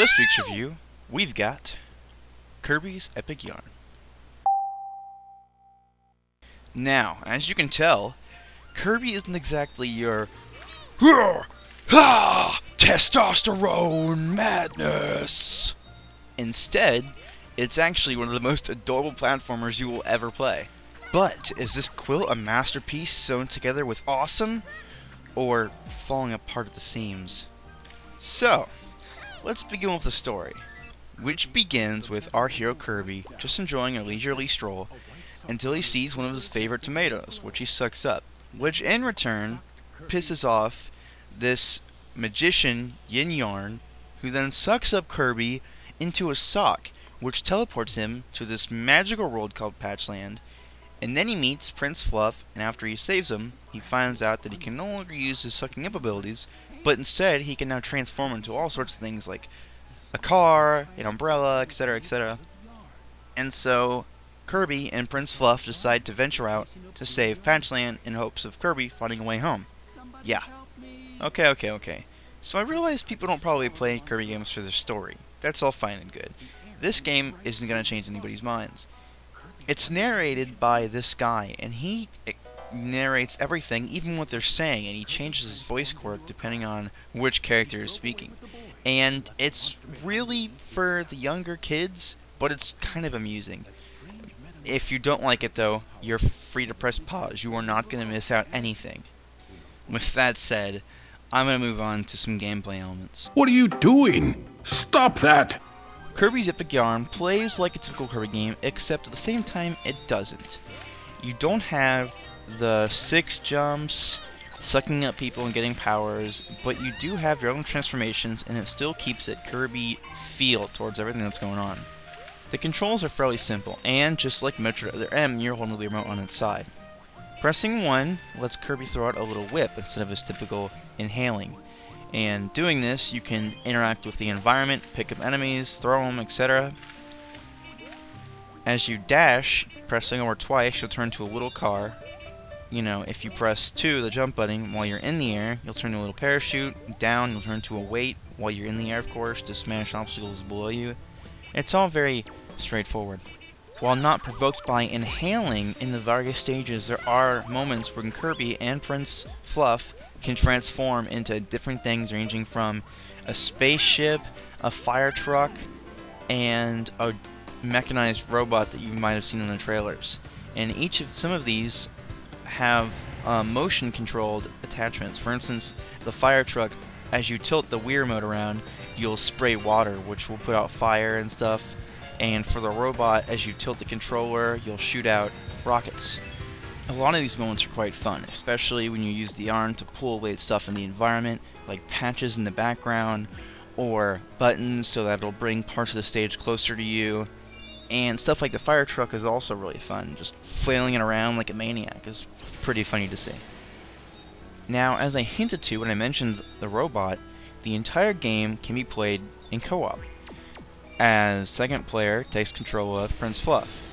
this week's review, we've got Kirby's Epic Yarn. Now, as you can tell, Kirby isn't exactly your testosterone madness. Instead, it's actually one of the most adorable platformers you will ever play. But is this quilt a masterpiece sewn together with awesome, or falling apart at the seams? So, let's begin with the story, which begins with our hero Kirby just enjoying a leisurely stroll until he sees one of his favorite tomatoes, which he sucks up, which in return pisses off this magician Yin Yarn, who then sucks up Kirby into a sock, which teleports him to this magical world called Patchland. And then he meets Prince Fluff, and after he saves him, he finds out that he can no longer use his sucking up abilities, but instead he can now transform into all sorts of things like a car, an umbrella, etc., etc. And so Kirby and Prince Fluff decide to venture out to save Patchland in hopes of Kirby finding a way home. Yeah. Okay. So I realize people don't probably play Kirby games for their story. That's all fine and good. This game isn't going to change anybody's minds. It's narrated by this guy, and he narrates everything, even what they're saying, and he changes his voice quirk depending on which character is speaking. And it's really for the younger kids, but it's kind of amusing. If you don't like it, though, you're free to press pause. You are not going to miss out anything. With that said, I'm going to move on to some gameplay elements. What are you doing? Stop that! Kirby's Epic Yarn plays like a typical Kirby game, except at the same time it doesn't. You don't have the 6 jumps, sucking up people and getting powers, but you do have your own transformations, and it still keeps it Kirby feel towards everything that's going on. The controls are fairly simple, and just like Metro Other M, you're holding the remote on its side. Pressing 1 lets Kirby throw out a little whip instead of his typical inhaling. And doing this, you can interact with the environment, pick up enemies, throw them, etc. As you dash, pressing over twice, you'll turn to a little car. You know, if you press 2, the jump button, while you're in the air, you'll turn to a little parachute. Down, you'll turn to a weight, while you're in the air, of course, to smash obstacles below you. It's all very straightforward. While not provoked by inhaling in the various stages, there are moments when Kirby and Prince Fluff can transform into different things, ranging from a spaceship, a fire truck, and a mechanized robot that you might have seen in the trailers. And some of these have motion controlled attachments. For instance, the fire truck, as you tilt the Wii remote around, you'll spray water, which will put out fire and stuff. And for the robot, as you tilt the controller, you'll shoot out rockets. A lot of these moments are quite fun, especially when you use the yarn to pull away stuff in the environment, like patches in the background, or buttons so that it'll bring parts of the stage closer to you. And stuff like the fire truck is also really fun. Just flailing it around like a maniac is pretty funny to see. Now, as I hinted to when I mentioned the robot, the entire game can be played in co-op, as second player takes control of Prince Fluff.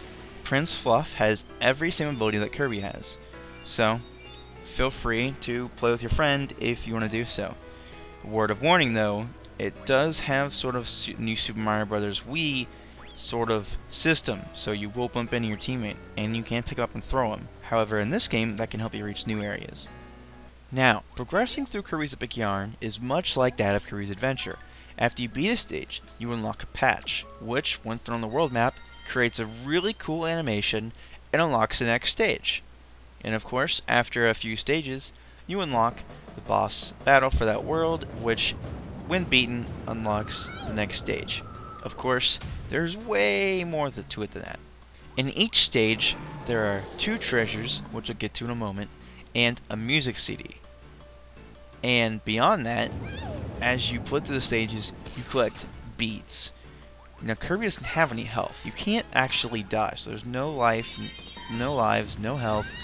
Prince Fluff has every same ability that Kirby has, so feel free to play with your friend if you want to do so. Word of warning though, it does have sort of new Super Mario Bros. Wii sort of system, so you will bump into your teammate, and you can pick up and throw him. However, in this game, that can help you reach new areas. Now, progressing through Kirby's Epic Yarn is much like that of Kirby's Adventure. After you beat a stage, you unlock a patch, which, once thrown on the world map, creates a really cool animation and unlocks the next stage. And of course, after a few stages, you unlock the boss battle for that world, which, when beaten, unlocks the next stage. Of course, there's way more to it than that. In each stage, there are 2 treasures, which I'll get to in a moment, and a music CD. And beyond that, as you play through the stages, you collect beads. Now, Kirby doesn't have any health. You can't actually die, so there's no life, no lives, no health.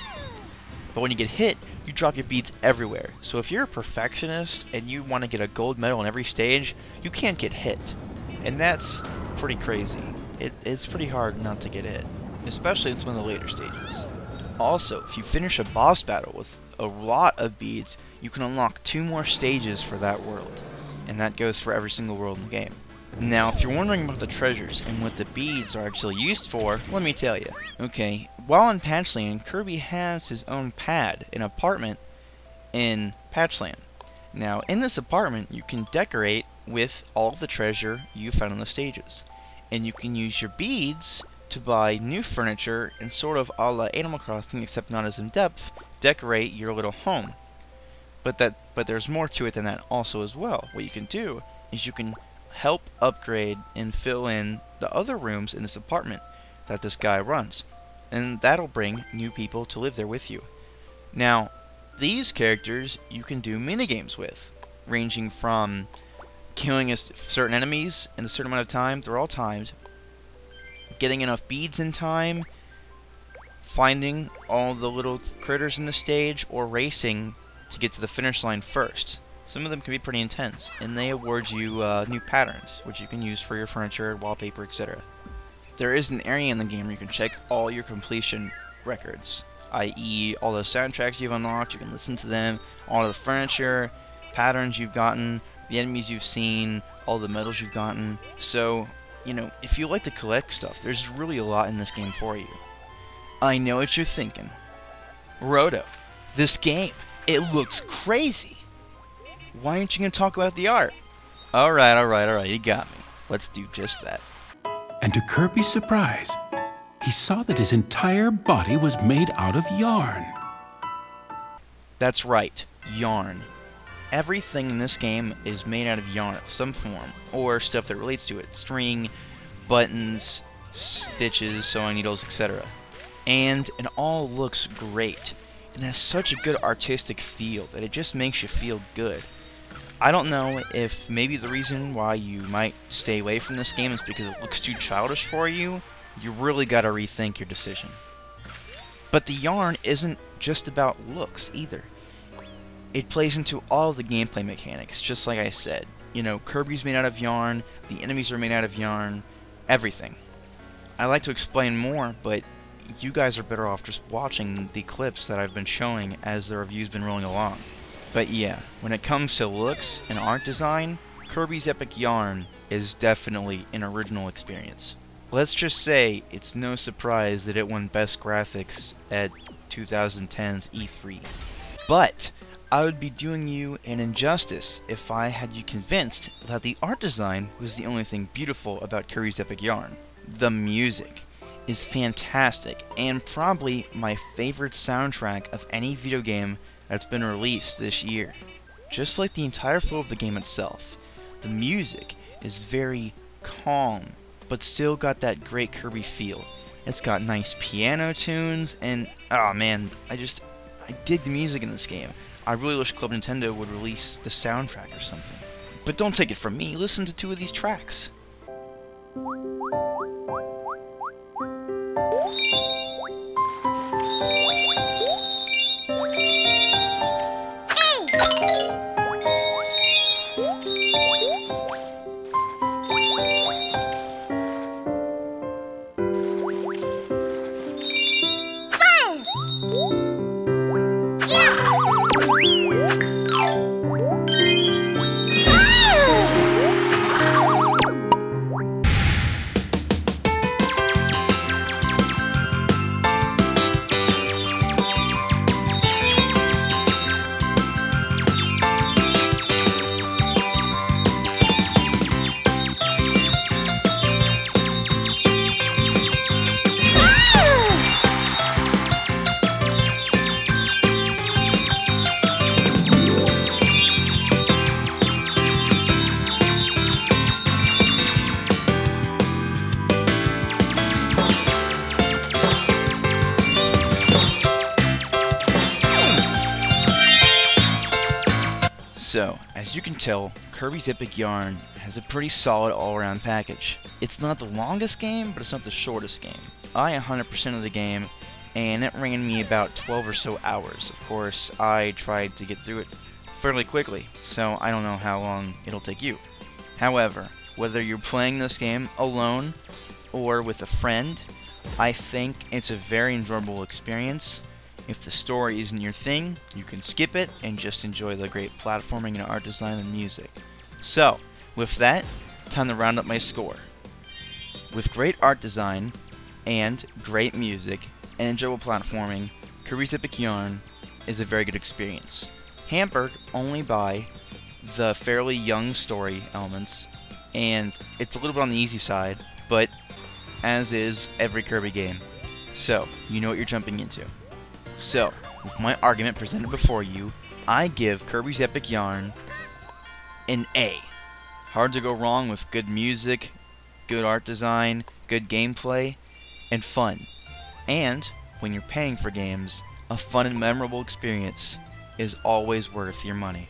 But when you get hit, you drop your beads everywhere. So if you're a perfectionist and you want to get a gold medal in every stage, you can't get hit. And that's pretty crazy. It's pretty hard not to get hit, especially in some of the later stages. Also, if you finish a boss battle with a lot of beads, you can unlock 2 more stages for that world. And that goes for every single world in the game. Now, if you're wondering about the treasures and what the beads are actually used for, let me tell you. Okay, while in Patchland, Kirby has his own pad, an apartment in Patchland. Now, in this apartment, you can decorate with all of the treasure you found on the stages. And you can use your beads to buy new furniture and sort of a la Animal Crossing, except not as in-depth, decorate your little home. But there's more to it than that also as well. What you can do is you can help upgrade and fill in the other rooms in this apartment that this guy runs. And that'll bring new people to live there with you. Now, these characters you can do minigames with, ranging from killing certain enemies in a certain amount of time, they're all timed, getting enough beads in time, finding all the little critters in the stage, or racing to get to the finish line first. Some of them can be pretty intense, and they award you new patterns, which you can use for your furniture, wallpaper, etc. There is an area in the game where you can check all your completion records, i.e. all the soundtracks you've unlocked, you can listen to them, all of the furniture, patterns you've gotten, the enemies you've seen, all the medals you've gotten. So, you know, if you like to collect stuff, there's really a lot in this game for you. I know what you're thinking. Roto, this game, it looks crazy. Why aren't you going to talk about the art? Alright, you got me. Let's do just that. And to Kirby's surprise, he saw that his entire body was made out of yarn. That's right, yarn. Everything in this game is made out of yarn of some form, or stuff that relates to it. String, buttons, stitches, sewing needles, etc. And it all looks great. And has such a good artistic feel that it just makes you feel good. I don't know if maybe the reason why you might stay away from this game is because it looks too childish for you. You really gotta rethink your decision. But the yarn isn't just about looks either. It plays into all the gameplay mechanics, just like I said. You know, Kirby's made out of yarn, the enemies are made out of yarn, everything. I like to explain more, but you guys are better off just watching the clips that I've been showing as the review's been rolling along. But yeah, when it comes to looks and art design, Kirby's Epic Yarn is definitely an original experience. Let's just say it's no surprise that it won Best Graphics at 2010's E3. But I would be doing you an injustice if I had you convinced that the art design was the only thing beautiful about Kirby's Epic Yarn. The music is fantastic, and probably my favorite soundtrack of any video game that's been released this year. Just like the entire flow of the game itself, the music is very calm, but still got that great Kirby feel. It's got nice piano tunes, and oh man, I dig the music in this game. I really wish Club Nintendo would release the soundtrack or something. But don't take it from me, listen to 2 of these tracks. So, as you can tell, Kirby's Epic Yarn has a pretty solid all-around package. It's not the longest game, but it's not the shortest game. I 100% of the game, and it ran me about 12 or so hours. Of course, I tried to get through it fairly quickly, so I don't know how long it'll take you. However, whether you're playing this game alone or with a friend, I think it's a very enjoyable experience. If the story isn't your thing, you can skip it and just enjoy the great platforming and art design and music. So, with that, time to round up my score. With great art design and great music and enjoyable platforming, Kirby's Epic Yarn is a very good experience. Hampered only by the fairly young story elements, and it's a little bit on the easy side, but as is every Kirby game. So, you know what you're jumping into. So, with my argument presented before you, I give Kirby's Epic Yarn an A. Hard to go wrong with good music, good art design, good gameplay, and fun. And, when you're paying for games, a fun and memorable experience is always worth your money.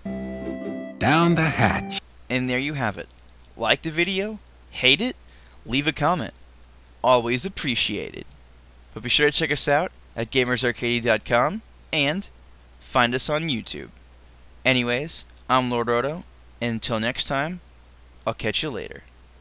Down the hatch. And there you have it. Like the video? Hate it? Leave a comment. Always appreciated. But be sure to check us out at GamersArcadia.com and find us on YouTube. Anyways, I'm Lord Roto, and until next time, I'll catch you later.